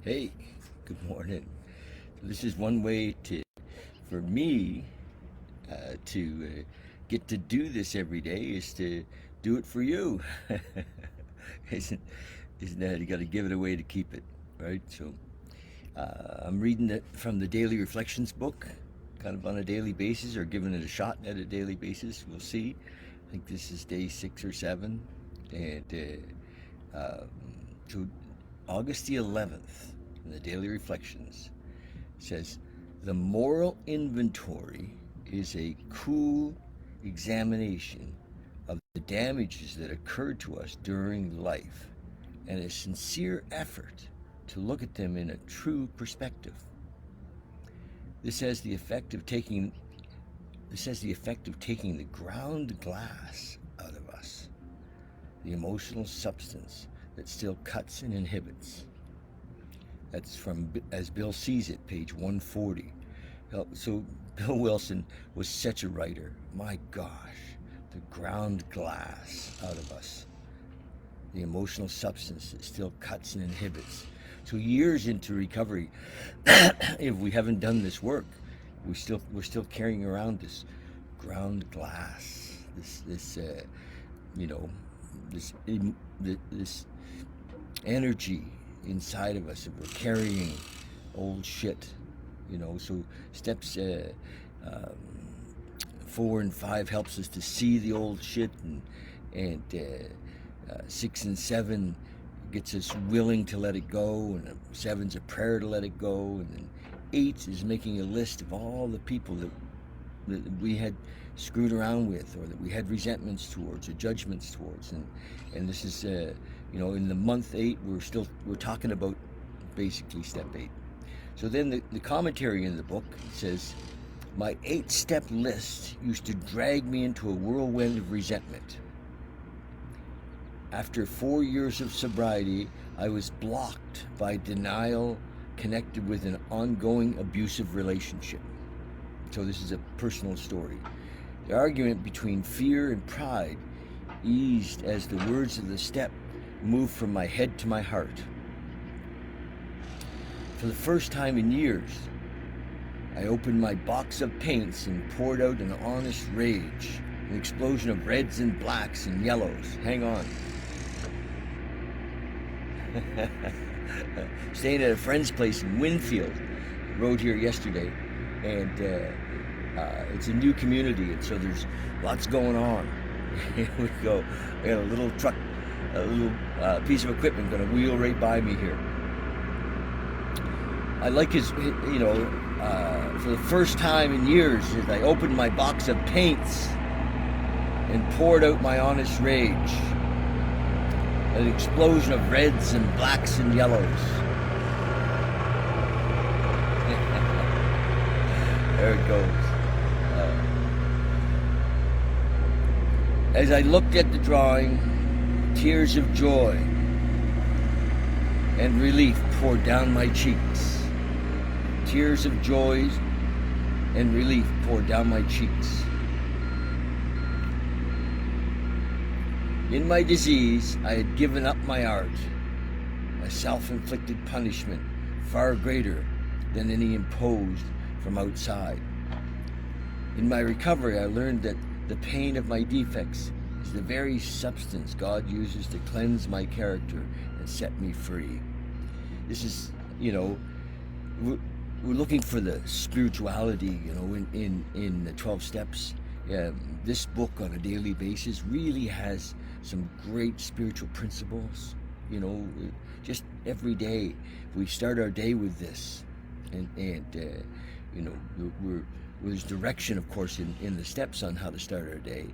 Hey, good morning. This is one way for me, to get to do this every day is to do it for you. isn't, isn't that you got to give it away to keep it, right? So I'm reading it from the Daily Reflections book, kind of on a daily basis, or giving it a shot at a daily basis. We'll see. I think this is day 6 or 7, and so August the 11th, in the Daily Reflections, says, the moral inventory is a cool examination of the damages that occurred to us during life and a sincere effort to look at them in a true perspective. This has the effect of taking the ground glass out of us, the emotional substance that still cuts and inhibits. That's from As Bill Sees It, page 140. So Bill Wilson was such a writer. My gosh, the ground glass out of us, the emotional substance that still cuts and inhibits. So years into recovery, if we haven't done this work, we're still carrying around this ground glass, this energy inside of us, and we're carrying old shit, So steps 4 and 5 helps us to see the old shit, and 6 and 7 gets us willing to let it go, and 7's a prayer to let it go, and then 8 is making a list of all the people that we had screwed around with, or that we had resentments towards or judgments towards, and this is in the month 8 we're talking about basically step 8. So then the commentary in the book says, my 8-step list used to drag me into a whirlwind of resentment. After 4 years of sobriety, I was blocked by denial connected with an ongoing abusive relationship. So this is a personal story. The argument between fear and pride eased as the words of the step moved from my head to my heart. For the first time in years, I opened my box of paints and poured out an honest rage, an explosion of reds and blacks and yellows. Hang on. Staying at a friend's place in Winfield. Rode here yesterday, and it's a new community, and so there's lots going on. Here we go. I got a little truck, a little piece of equipment going to wheel right by me here. I like his, for the first time in years, I opened my box of paints and poured out my honest rage. An explosion of reds and blacks and yellows. There it goes. As I looked at the drawing, tears of joy and relief poured down my cheeks. Tears of joy and relief poured down my cheeks. In my disease, I had given up my art, a self-inflicted punishment far greater than any imposed from outside. In my recovery, I learned that the pain of my defects is the very substance God uses to cleanse my character and set me free. This is, we're looking for the spirituality, in the 12 steps. This book on a daily basis really has some great spiritual principles. Just every day we start our day with this, and there's direction, of course, in the steps on how to start our day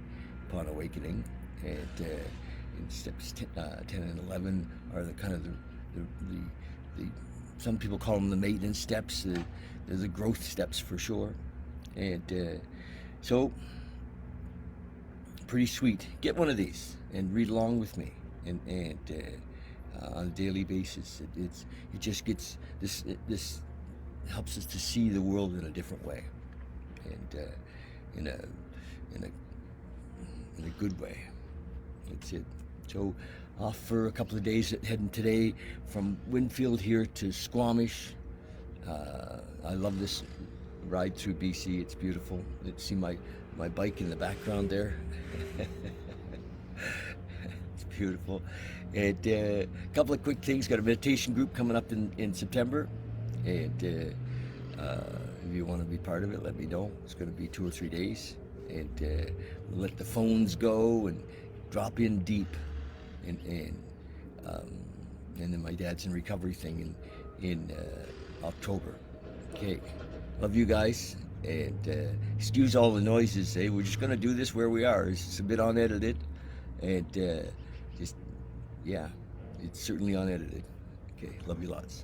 upon awakening, and in steps 10 and 11 are the kind of the some people call them the maintenance steps. They're the growth steps for sure, and so pretty sweet. Get one of these and read along with me, and on a daily basis. It just gets this helps us to see the world in a different way, and in a good way. That's it. So off for a couple of days, heading today from Winfield here to Squamish. I love this ride through BC. It's beautiful. See my bike in the background there. It's beautiful. And a couple of quick things. Got a meditation group coming up in September. And if you want to be part of it, let me know. It's going to be 2 or 3 days. And we'll let the phones go and drop in deep. And then my dad's in recovery thing in October. Okay, love you guys, and excuse all the noises. We're just gonna do this where we are. It's a bit unedited, and just yeah, it's certainly unedited. Okay, love you lots.